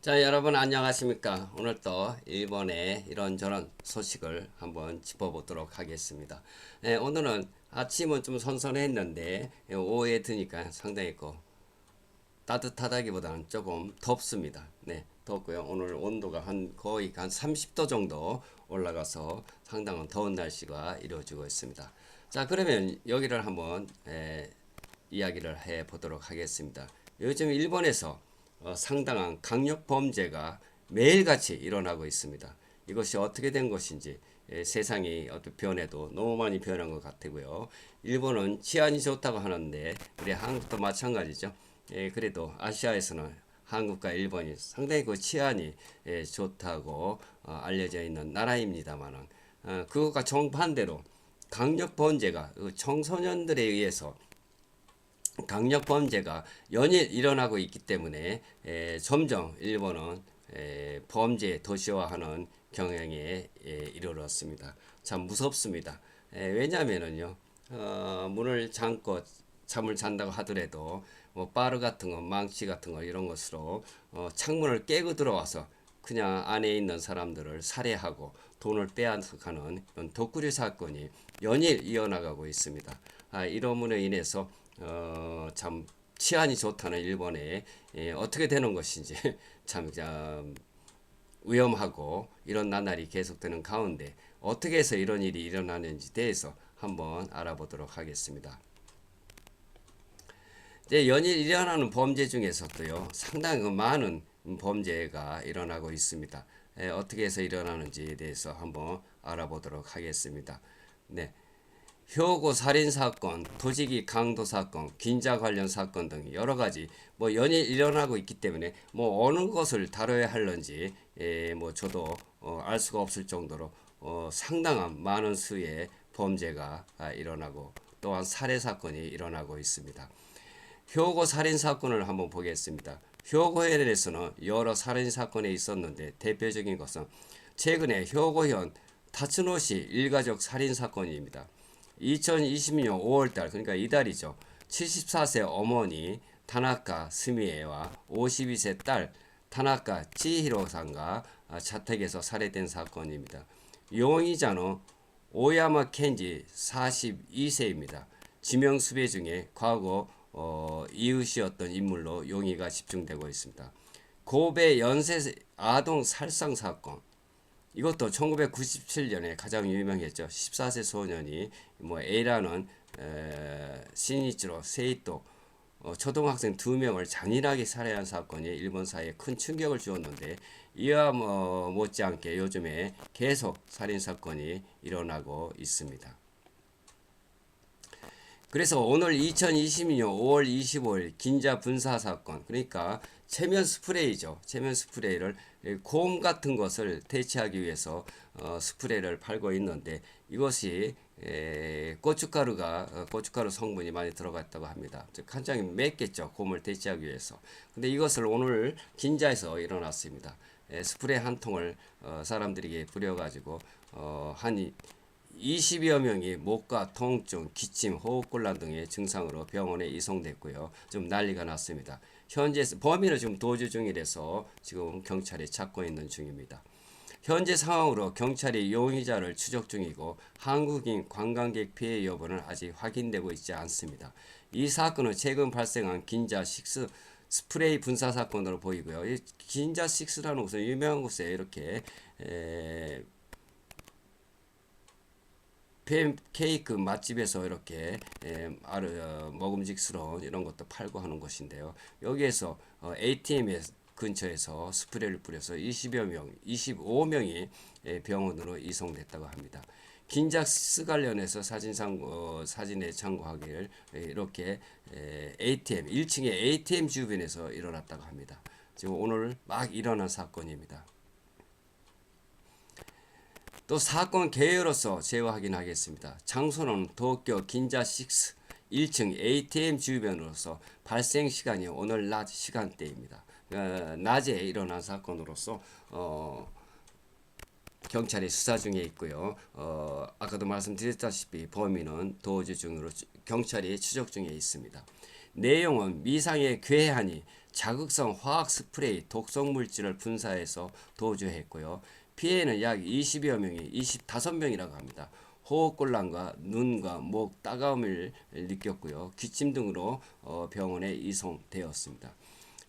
자, 여러분 안녕하십니까? 오늘 또 일본의 이런저런 소식을 한번 짚어보도록 하겠습니다. 오늘은 아침은 좀 선선했는데 오후에 드니까 상당히 따뜻하다기보다는 조금 덥습니다. 네, 덥고요. 오늘 온도가 거의 한 30도 정도 올라가서 상당한 더운 날씨가 이루어지고 있습니다. 자, 그러면 여기를 한번 이야기를 해 보도록 하겠습니다. 요즘 일본에서 상당한 강력 범죄가 매일같이 일어나고 있습니다. 이것이 어떻게 된 것인지 세상이 어떤 변해도 너무 많이 변한 것 같고요. 일본은 치안이 좋다고 하는데 우리 한국도 마찬가지죠. 그래도 아시아에서는 한국과 일본이 상당히 치안이 좋다고 알려져 있는 나라입니다만은 그것과 정반대로 강력 범죄가 청소년들에 의해서 강력 범죄가 연일 일어나고 있기 때문에 점점 일본은 범죄 도시화하는 경향에 이르렀습니다. 참 무섭습니다. 왜냐하면은요, 문을 잠고 잠을 잔다고 하더라도 뭐 바르 같은 거, 망치 같은 거 이런 것으로 창문을 깨고 들어와서 그냥 안에 있는 사람들을 살해하고 돈을 빼앗아가는 이런 독구리 사건이 연일 이어나가고 있습니다. 이러므로 인해서 참 치안이 좋다는 일본에 어떻게 되는 것인지 참 위험하고 이런 나날이 계속되는 가운데 어떻게 해서 이런 일이 일어나는지 대해서 한번 알아보도록 하겠습니다. 이제 연일 일어나는 범죄 중에서도요 상당히 많은 범죄가 일어나고 있습니다. 어떻게 해서 일어나는지에 대해서 한번 알아보도록 하겠습니다. 네. 효고 살인 사건, 도지기 강도 사건, 긴자 관련 사건 등 여러 가지 뭐 연일 일어나고 있기 때문에 뭐 어느 것을 다뤄야 할런지 뭐 저도 알 수가 없을 정도로 상당한 많은 수의 범죄가 일어나고 또한 살해 사건이 일어나고 있습니다. 효고 살인 사건을 한번 보겠습니다. 효고현에서는 여러 살인 사건이 있었는데 대표적인 것은 최근에 효고현 타츠노시 일가족 살인 사건입니다. 2020년 5월달 그러니까 이달이죠. 74세 어머니 타나카 스미에와 52세 딸 타나카 치히로상가 자택에서 살해된 사건입니다. 용의자는 오야마 켄지 42세입니다. 지명 수배 중에 과거 이웃이었던 인물로 용의가 집중되고 있습니다. 고베 연쇄 아동 살상 사건 이것도 1997년에 가장 유명했죠. 14세 소년이 뭐 A라는 신이치로 세이토 초등학생 2명을 잔인하게 살해한 사건이 일본 사회에 큰 충격을 주었는데 이와 못지않게 요즘에 계속 살인 사건이 일어나고 있습니다. 그래서 오늘 2022년 5월 25일 긴자 분사 사건 그러니까 체면 스프레이죠. 체면 스프레이를 곰 같은 것을 퇴치하기 위해서 스프레이를 팔고 있는데 이것이 고춧가루 성분이 많이 들어갔다고 합니다. 즉 한장이 맵겠죠. 곰을 퇴치하기 위해서. 근데 이것을 오늘 긴자에서 일어났습니다. 스프레이 한 통을 사람들에게 뿌려가지고 한 20여 명이 목과 통증, 기침, 호흡곤란 등의 증상으로 병원에 이송됐고요. 좀 난리가 났습니다. 현재 범인은 지금 도주 중이라서 지금 경찰이 찾고 있는 중입니다. 현재 상황으로 경찰이 용의자를 추적 중이고 한국인 관광객 피해 여부는 아직 확인되고 있지 않습니다. 이 사건은 최근 발생한 긴자 식스 스프레이 분사 사건으로 보이고요. 이 긴자 식스라는 곳은 유명한 곳에 이렇게 케이크 맛집에서 이렇게 먹음직스러운 이런 것도 팔고 하는 것인데요. 여기에서 ATM 근처에서 스프레이를 뿌려서 20여 명, 25명이 병원으로 이송됐다고 합니다. 긴작스 관련해서 사진에 참고하기를 이렇게 ATM 1층의 ATM 주변에서 일어났다고 합니다. 지금 오늘 막 일어난 사건입니다. 또 사건 개요로서 재확인하겠습니다. 장소는 도쿄 긴자6 1층 ATM 주변으로서 발생 시간이 오늘 낮 시간대입니다. 낮에 일어난 사건으로서 경찰이 수사 중에 있고요. 아까도 말씀드렸다시피 범인은 도주 중으로 경찰이 추적 중에 있습니다. 내용은 미상의 괴한이 자극성 화학 스프레이 독성 물질을 분사해서 도주했고요. 피해는 약 20여 명이 25명이라고 합니다. 호흡곤란과 눈과 목 따가움을 느꼈고요. 기침 등으로 병원에 이송되었습니다.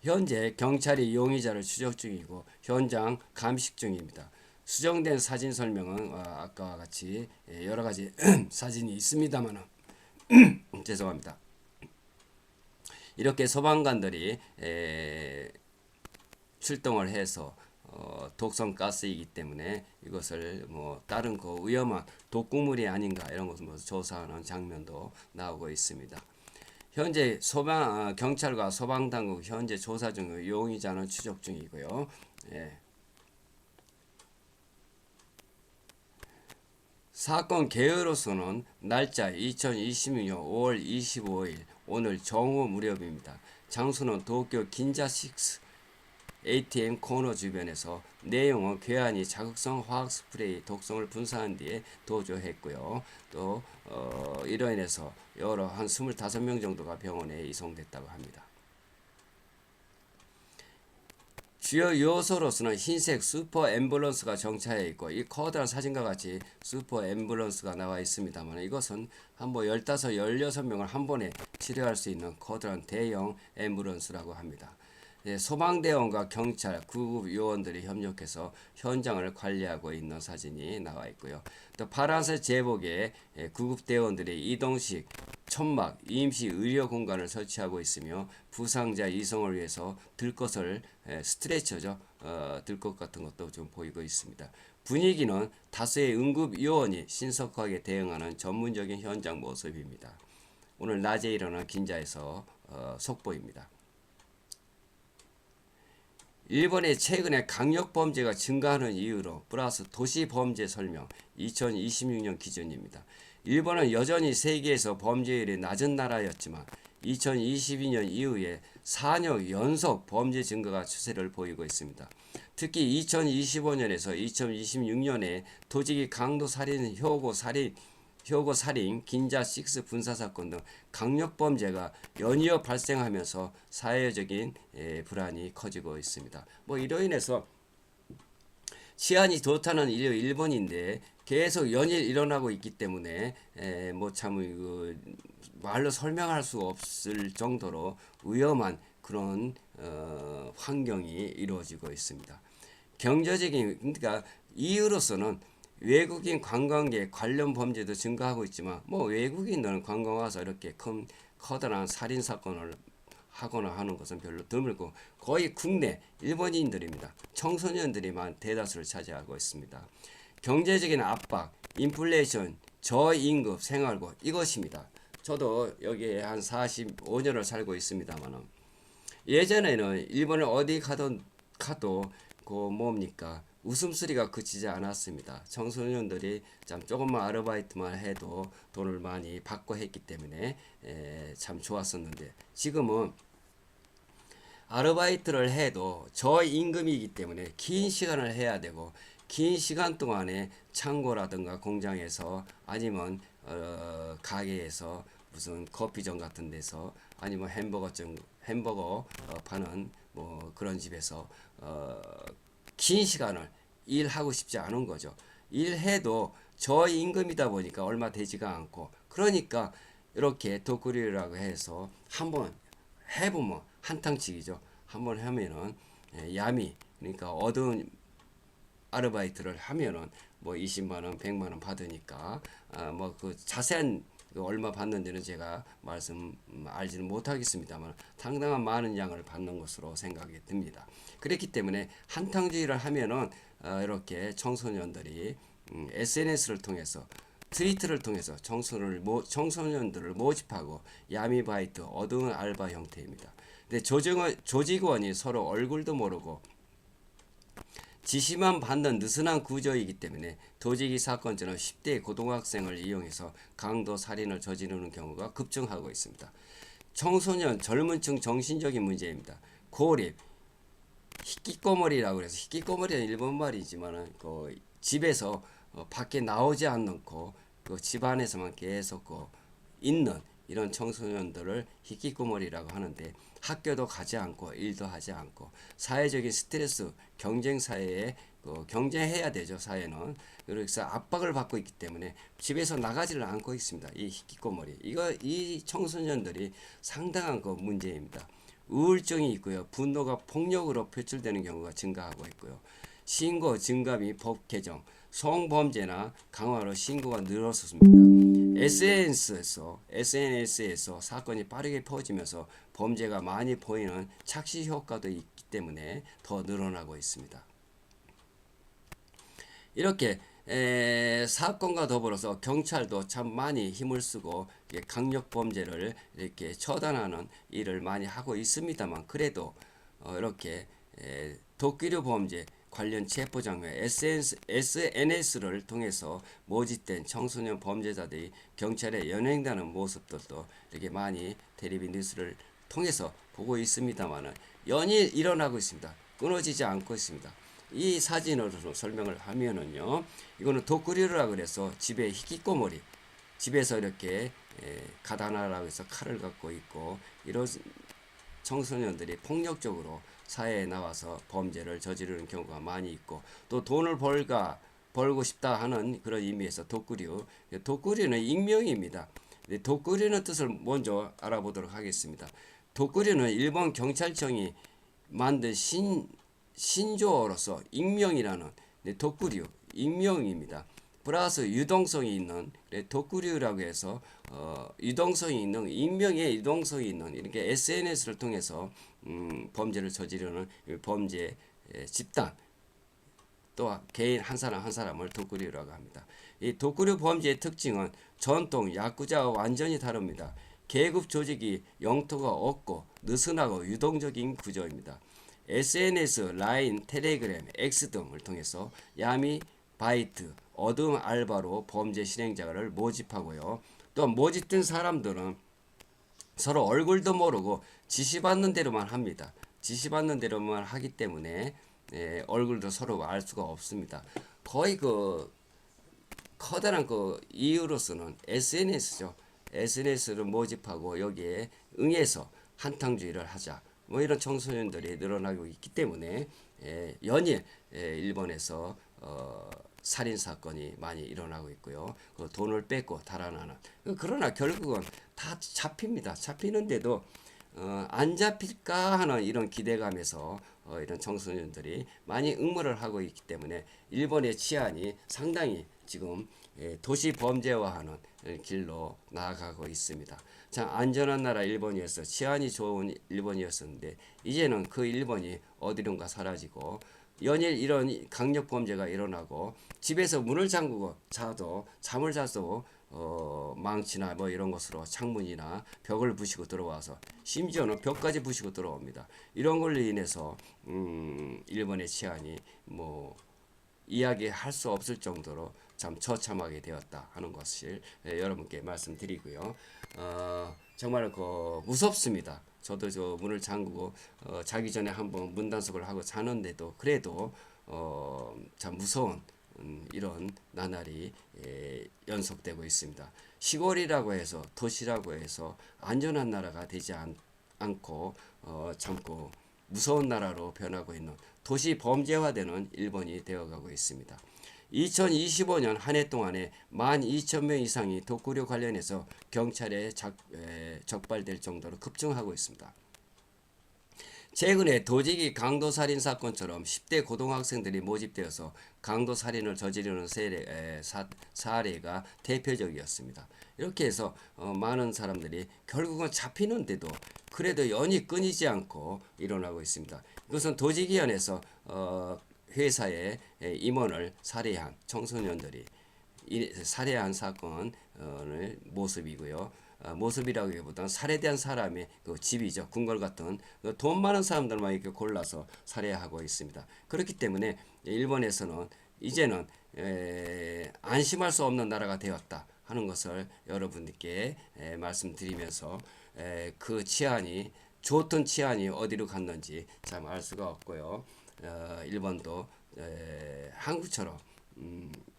현재 경찰이 용의자를 추적 중이고 현장 감식 중입니다. 수정된 사진 설명은 아까와 같이 여러 가지 사진이 있습니다만 죄송합니다. 이렇게 소방관들이 출동을 해서 독성 가스이기 때문에 이것을 뭐 다른 위험한 독극물이 아닌가 이런 것을 조사하는 장면도 나오고 있습니다. 현재 경찰과 소방당국 현재 조사 중이고 용의자는 추적 중이고요. 사건 개요로서는 날짜 2026년 5월 25일 오늘 정오 무렵입니다. 장소는 도쿄 긴자6 ATM 코너 주변에서 내용은 괴한이 자극성 화학 스프레이 독성을 분사한 뒤에 도주했고요. 또 이로 인해서 여러 한 25명 정도가 병원에 이송됐다고 합니다. 주요 요소로서는 흰색 슈퍼 앰뷸런스가 정차해 있고 이 커다란 사진과 같이 슈퍼 앰뷸런스가 나와 있습니다만 이것은 한 15, 16명을 한 번에 치료할 수 있는 커다란 대형 앰뷸런스라고 합니다. 소방대원과 경찰, 구급 요원들이 협력해서 현장을 관리하고 있는 사진이 나와 있고요. 또 파란색 제복에 구급대원들이 이동식 천막 임시 의료 공간을 설치하고 있으며 부상자 이송을 위해서 들 것을 스트레처죠. 들 것 같은 것도 좀 보이고 있습니다. 분위기는 다수의 응급 요원이 신속하게 대응하는 전문적인 현장 모습입니다. 오늘 낮에 일어난 긴자에서 속보입니다. 일본의 최근에 강력범죄가 증가하는 이유로 플러스 도시범죄 설명 2026년 기준입니다. 일본은 여전히 세계에서 범죄율이 낮은 나라였지만 2022년 이후에 4년 연속 범죄 증가가 추세를 보이고 있습니다. 특히 2025년에서 2026년에 도지기 강도살인, 효고살인, 긴자6 분사사건 등 강력범죄가 연이어 발생하면서 사회적인 불안이 커지고 있습니다. 이로 인해서 치안이 좋다는 일본인데 계속 연일 일어나고 있기 때문에 말로 설명할 수 없을 정도로 위험한 그런 환경이 이루어지고 있습니다. 경제적인 그러니까 이유로서는 외국인 관광객 관련 범죄도 증가하고 있지만 외국인들은 관광 와서 이렇게 커다란 살인 사건을 하거나 하는 것은 별로 드물고 거의 국내 일본인들입니다. 청소년들이만 대다수를 차지하고 있습니다. 경제적인 압박, 인플레이션, 저임금 생활고 이것입니다. 저도 여기에 한 45년을 살고 있습니다만 예전에는 일본을 어디 가도 웃음소리가 그치지 않았습니다. 청소년들이 조금만 아르바이트만 해도 돈을 많이 받고 했기 때문에 참 좋았었는데 지금은 아르바이트를 해도 저임금이기 때문에 긴 시간을 해야 되고 긴 시간 동안에 창고라든가 공장에서 아니면 가게에서 무슨 커피점 같은 데서 아니면 햄버거 파는 그런 집에서 긴 시간을 일하고 싶지 않은 거죠. 일해도 저임금이다 보니까 얼마 되지가 않고 그러니까 이렇게 도쿠리라고 해서 한번 해보면 한탕치기죠. 한번 하면은 야미 그러니까 어두운 아르바이트를 하면은 20만 원, 100만 원 받으니까 그 자세한 얼마 받는지는 제가 알지는 못하겠습니다만 상당한 많은 양을 받는 것으로 생각이 듭니다. 그렇기 때문에 한탕주의를 하면은 이렇게 청소년들이 SNS를 통해서 트위터를 통해서 청소년들을 모집하고 야미바이트 어두운 알바 형태입니다. 근데 조직원이 서로 얼굴도 모르고 지시만 받는 느슨한 구조이기 때문에 도지기 사건처럼 10대 고등학생을 이용해서 강도 살인을 저지르는 경우가 급증하고 있습니다. 청소년 젊은층 정신적인 문제입니다. 고립, 히키코모리라고 해서 히키코모리는 일본 말이지만 집에서 밖에 나오지 않고 집 안에서만 계속 있는 이런 청소년들을 히키코모리라고 하는데 학교도 가지 않고 일도 하지 않고 사회적인 스트레스 경쟁 사회에 경쟁해야 되죠. 사회는. 그래서 압박을 받고 있기 때문에 집에서 나가지를 않고 있습니다. 이 히키코모리. 이 청소년들이 상당한 문제입니다. 우울증이 있고요. 분노가 폭력으로 표출되는 경우가 증가하고 있고요. 신고 증가 및 법 개정, 성범죄나 강화로 신고가 늘었습니다. SNS에서 사건이 빠르게 퍼지면서 범죄가 많이 보이는 착시 효과도 있기 때문에 더 늘어나고 있습니다. 이렇게 사건과 더불어서 경찰도 참 많이 힘을 쓰고 강력 범죄를 이렇게 처단하는 일을 많이 하고 있습니다만 그래도 이렇게 독기류 범죄 관련 체포장면 SNS를 통해서 모집된 청소년 범죄자들이 경찰에 연행되는 모습들도 이렇게 많이 텔레비 뉴스를 통해서 보고 있습니다만은 연일 일어나고 있습니다. 끊어지지 않고 있습니다. 이 사진으로 설명을 하면은요, 이거는 독구리라 그래서 집에 히키코모리, 집에서 이렇게 가다나라고 해서 칼을 갖고 있고 이런 청소년들이 폭력적으로 사회에 나와서 범죄를 저지르는 경우가 많이 있고 또 돈을 벌고 싶다 하는 그런 의미에서 독구류. 독구류는 익명입니다. 독구류는 뜻을 먼저 알아보도록 하겠습니다. 독구류는 일본 경찰청이 만든 신조어로서 익명이라는 독구류, 익명입니다. 플러스 유동성이 있는 독구류라고 해서 유동성이 있는 익명의 유동성이 있는 이렇게 SNS를 통해서 범죄를 저지르는 범죄 집단 또 개인 한 사람 한 사람을 독구류라고 합니다. 이 독구류 범죄의 특징은 전통 야쿠자와 완전히 다릅니다. 계급 조직이 영토가 없고 느슨하고 유동적인 구조입니다. SNS, 라인, 텔레그램, X 등을 통해서 야미, 바이트, 어둠 알바로 범죄 실행자를 모집하고요. 또 모집된 사람들은 서로 얼굴도 모르고 지시받는 대로만 합니다. 지시받는 대로만 하기 때문에 얼굴도 서로 알 수가 없습니다. 거의 커다란 이유로서는 SNS죠. SNS를 모집하고 여기에 응해서 한탕주의를 하자. 뭐 이런 청소년들이 늘어나고 있기 때문에 연일 일본에서 살인 사건이 많이 일어나고 있고요. 그 돈을 뺏고 달아나는. 그러나 결국은 다 잡힙니다. 잡히는데도 안 잡힐까 하는 이런 기대감에서 이런 청소년들이 많이 응모를 하고 있기 때문에 일본의 치안이 상당히 지금 도시 범죄화하는 길로 나아가고 있습니다. 참 안전한 나라 일본이었어 치안이 좋은 일본이었었는데 이제는 그 일본이 어디론가 사라지고 연일 이런 강력 범죄가 일어나고 집에서 문을 잠그고 잠을 자도 망치나 뭐 이런 것으로 창문이나 벽을 부시고 들어와서 심지어는 벽까지 부시고 들어옵니다. 이런 걸로 인해서 일본의 치안이 뭐 이야기할 수 없을 정도로 참 처참하게 되었다 하는 것을 여러분께 말씀드리고요. 정말 무섭습니다. 저도 저 문을 잠그고 자기 전에 한번 문단속을 하고 자는데도 그래도 참 무서운 이런 나날이 연속되고 있습니다. 시골이라고 해서 도시라고 해서 안전한 나라가 되지 않고 참고 무서운 나라로 변하고 있는 도시 범죄화되는 일본이 되어가고 있습니다. 2025년 한 해 동안에 12,000명 이상이 독구류 관련해서 경찰에 적발될 정도로 급증하고 있습니다. 최근에 도지기 강도살인 사건처럼 10대 고등학생들이 모집되어서 강도살인을 저지르는 사례가 대표적이었습니다. 이렇게 해서 많은 사람들이 결국은 잡히는데도 그래도 연이 끊이지 않고 일어나고 있습니다. 이것은 도지기현에서 회사의 임원을 살해한 청소년들이 살해한 사건의 모습이고요. 모습이라기보다는 살해된 사람의 집이죠. 궁궐 같은 돈 많은 사람들만 이렇게 골라서 살해하고 있습니다. 그렇기 때문에 일본에서는 이제는 안심할 수 없는 나라가 되었다 하는 것을 여러분들께 말씀드리면서 그 치안이 좋던 치안이 어디로 갔는지 참 알 수가 없고요. 일본도 한국처럼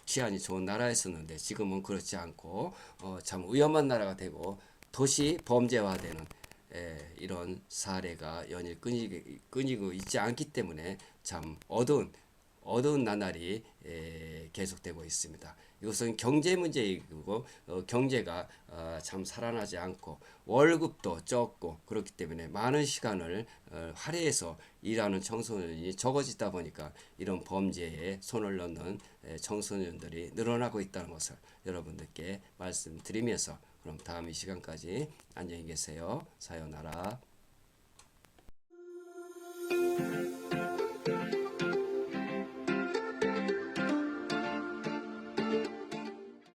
치안이 좋은 나라였었는데 지금은 그렇지 않고 참 위험한 나라가 되고 도시 범죄화되는 이런 사례가 연일 끊이고 있지 않기 때문에 참 어두운 나날이 계속되고 있습니다. 이것은 경제 문제이고 경제가 참 살아나지 않고 월급도 적고 그렇기 때문에 많은 시간을 할애해서 일하는 청소년이 적어지다 보니까 이런 범죄에 손을 넣는 청소년들이 늘어나고 있다는 것을 여러분들께 말씀드리면서 그럼 다음 이 시간까지 안녕히 계세요. 사요나라.